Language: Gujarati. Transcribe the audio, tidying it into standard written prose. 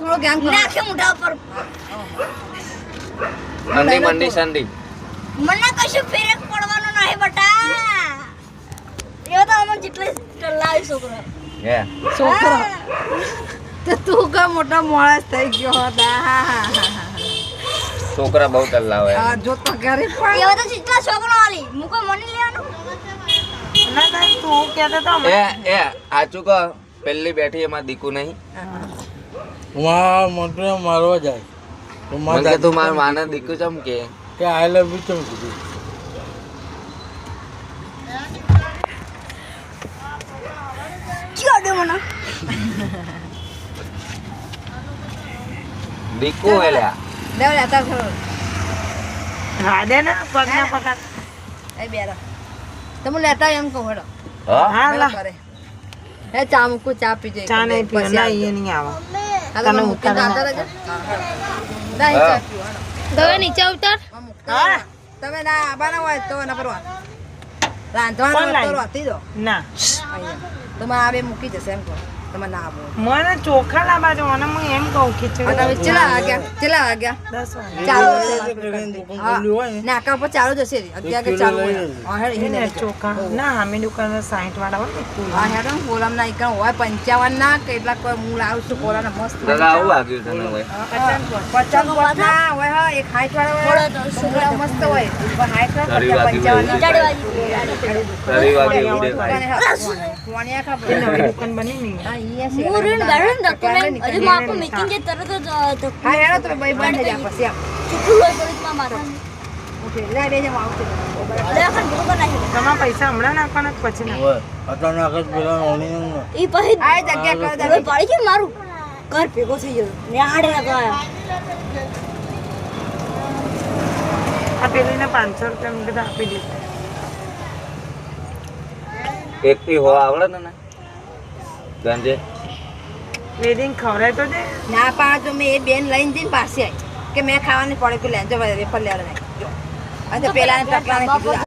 થોડો ગેમ કરો નાખે મોઢા પર અંડી મંડી સંડી મને કશું ફેરક પડવાનો નહીં બટા એવો તો અમન જેટલે ટલ્લાવી છોકરો હે છોકરો તો તું કા મોટા મોળસ થઈ ગયો હતા છોકરા બહુ ટલ્લાવે આ જો તો ઘરે પણ એવો તો જેટલા છોકરો આલી મુકો મની લેવાનું ના ના તું કહેતો તો એ આચું કહો પેલી બેઠી એમાં દીકુ નહીં વાહ મોટો મારવા જાય તો મને કે તું માર માને દીકુ ચમ કે આઈ લવ યુ ચમ કીધું ચીડે મને દીકુ હેલ્યા દેવ લેતા ખરો હા દે ને પગના પકડ એ બેરા તમે લેતા એમ કહો હેડો હા હા લા કરે એ ચા મૂકુ ચા પી જાય ચા નહીં પીવો ના એ નહીં આવે તને મૂકી દાતા રહેજો નહીં ચા પીવો હેડો દવે નીચે ઉતર હા તમે ના આબાના હોય તો ના પરવા રાંધવાનું હોય તો રાતી દો ના અહીંયા તમે આ બે મૂકી જશે એમ કહો તમે ના આવો મને ચોખા લાવવા જો અને હું એમ કહું ખીચડી તમે ચલા આ ગયા 10 વાગે ચાલુ નાકા પર ચાલુ જશે 11 કે ચાલુ હોય હા હેડ એને એને ચોખા ના અમે દુકાન 60 વાળા હોય ને કુલ હા હેડ કોલમ ના એકણ હોય 55 ના કેટલાક કોઈ હું લાવું છું કોલમ મસ્ત દાદા આવું વાગ્યું તને હોય 50 ના હોય હા એક 60 વાળા હોય કોલમ મસ્ત હોય પણ 60 ધરી વાગી 55 ધરી વાગે ઉડે કોણિયા ખબર એ નવી દુકાન બની ને હા ઈ છે મુરીન ગાડન દતો ને હજુ માપો મીટિંગ જે તરત જ તો હા હેડો તમે ભાઈ બંધ થઈ જા પછી આમ ચૂકું હોય તો માં માથા ઓકે લે બે જમ આવશે લે ખન ભૂકો નાખી તમારા પૈસા હમણાં નાખવાના કે પછી ના ઓય અતા નાખત પેલા ઓની ઈ પછી આ જગ્યા કર દે હવે પડી કે મારું ઘર ભેગો થઈ ગયો ને આડે લગાયા આ પેલીને 500 રૂપિયા મને કીધા આપી દીધા એક થી હો આવડે ને ગંજે વેડિંગ ખવડાય તો દે ના પા તો મેં એ બેન લઈને જઈને પાસે આવી કે મેં ખાવાની પડે કે લેજો વેફર લેવા નહીં જો અને પેલા ટકલાને કીધું